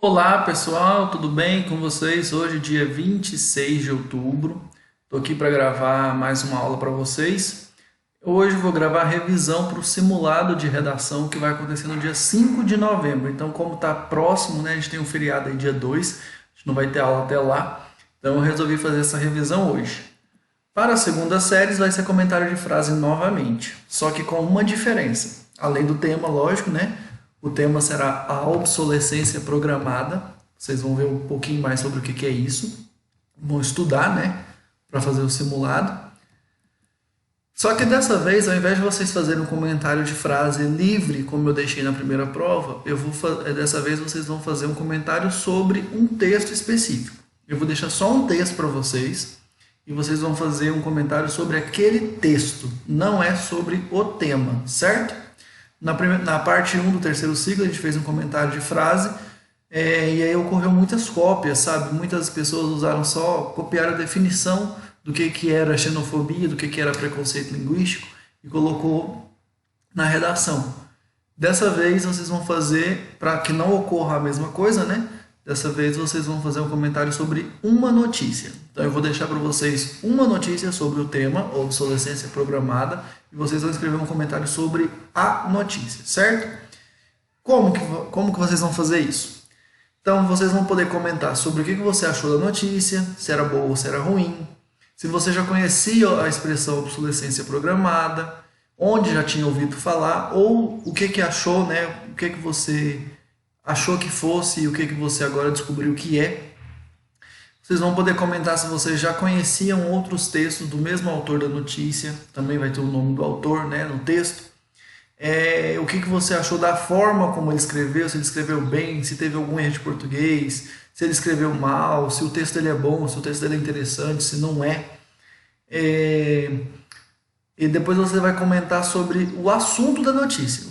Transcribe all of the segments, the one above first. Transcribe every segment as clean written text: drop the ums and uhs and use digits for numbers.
Olá pessoal, tudo bem com vocês? Hoje, dia 26 de outubro, estou aqui para gravar mais uma aula para vocês. Hoje eu vou gravar a revisão para o simulado de redação que vai acontecer no dia 5 de novembro. Então, como está próximo, né, a gente tem um feriado aí dia 2, a gente não vai ter aula até lá, então eu resolvi fazer essa revisão hoje. Para a segunda série vai ser comentário de frase novamente, só que com uma diferença. Além do tema, lógico, né? O tema será a obsolescência programada. Vocês vão ver um pouquinho mais sobre o que é isso. Vão estudar, né? Para fazer o simulado. Só que dessa vez, ao invés de vocês fazerem um comentário de frase livre, como eu deixei na primeira prova, dessa vez vocês vão fazer um comentário sobre um texto específico. Eu vou deixar só um texto para vocês e vocês vão fazer um comentário sobre aquele texto, não é sobre o tema, certo? Na parte 1 do terceiro ciclo, a gente fez um comentário de frase e aí ocorreu muitas cópias, sabe? Muitas pessoas usaram só, copiaram a definição do que era xenofobia, do que era preconceito linguístico e colocou na redação. Dessa vez vocês vão fazer, para que não ocorra a mesma coisa, né? Dessa vez vocês vão fazer um comentário sobre uma notícia. Então eu vou deixar para vocês uma notícia sobre o tema, obsolescência programada, e vocês vão escrever um comentário sobre a notícia, certo? Como que vocês vão fazer isso? Então vocês vão poder comentar sobre o que você achou da notícia, se era boa ou se era ruim, se você já conhecia a expressão obsolescência programada, onde já tinha ouvido falar, ou o que achou, né? O que você achou que fosse e o que você agora descobriu que é. Vocês vão poder comentar se vocês já conheciam outros textos do mesmo autor da notícia, também vai ter o nome do autor, né, no texto. O que você achou da forma como ele escreveu, se ele escreveu bem, se teve algum erro de português, se ele escreveu mal, se o texto dele é bom, se o texto dele é interessante, se não é. E depois você vai comentar sobre o assunto da notícia.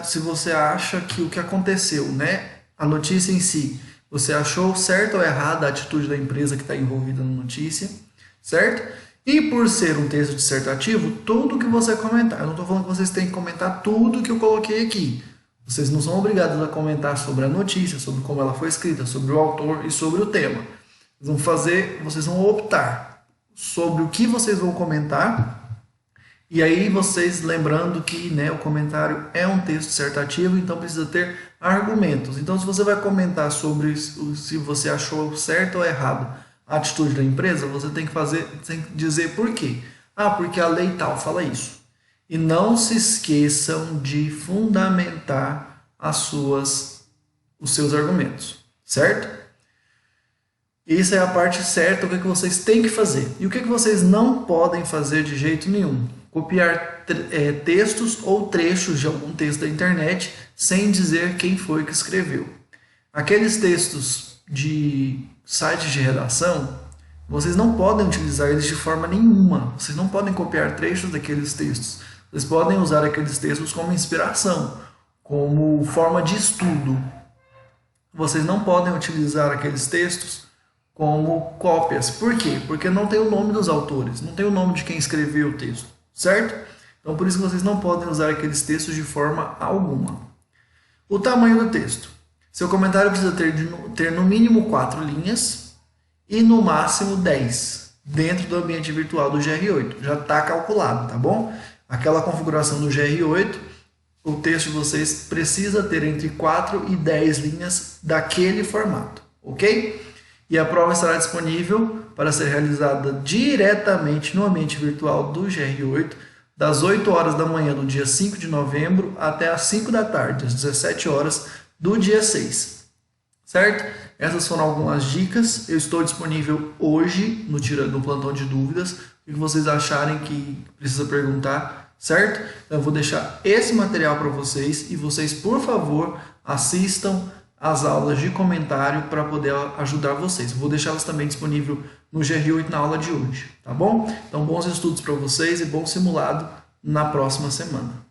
Se você acha que o que aconteceu, né, a notícia em si, você achou certo ou errado a atitude da empresa que está envolvida na notícia, certo? E por ser um texto dissertativo, tudo que você comentar, eu não estou falando que vocês têm que comentar tudo que eu coloquei aqui. Vocês não são obrigados a comentar sobre a notícia, sobre como ela foi escrita, sobre o autor e sobre o tema. Vocês vão optar sobre o que vocês vão comentar. E aí vocês lembrando que, né, o comentário é um texto dissertativo, então precisa ter argumentos. Então se você vai comentar sobre se você achou certo ou errado a atitude da empresa, você tem que dizer por quê. Porque a lei tal fala isso. E não se esqueçam de fundamentar os seus argumentos, certo? Isso é a parte certa, o que vocês têm que fazer. E o que vocês não podem fazer de jeito nenhum? Copiar textos ou trechos de algum texto da internet sem dizer quem foi que escreveu. Aqueles textos de sites de redação, vocês não podem utilizar eles de forma nenhuma. Vocês não podem copiar trechos daqueles textos. Vocês podem usar aqueles textos como inspiração, como forma de estudo. Vocês não podem utilizar aqueles textos como cópias. Por quê? Porque não tem o nome dos autores, não tem o nome de quem escreveu o texto, certo? Então por isso que vocês não podem usar aqueles textos de forma alguma. O tamanho do texto. Seu comentário precisa ter no mínimo 4 linhas e no máximo 10 dentro do ambiente virtual do GR8. Já está calculado, tá bom? Aquela configuração do GR8, o texto de vocês precisa ter entre 4 e 10 linhas daquele formato, ok? E a prova estará disponível para ser realizada diretamente no ambiente virtual do GR8, das 8 horas da manhã do dia 5 de novembro até as 5 da tarde, às 17 horas do dia 6. Certo? Essas foram algumas dicas. Eu estou disponível hoje no plantão de dúvidas. O que vocês acharem que precisa perguntar, certo? Então, eu vou deixar esse material para vocês e vocês, por favor, assistam as aulas de comentário para poder ajudar vocês. Vou deixá-las também disponível no GR8 na aula de hoje, tá bom? Então, bons estudos para vocês e bom simulado na próxima semana.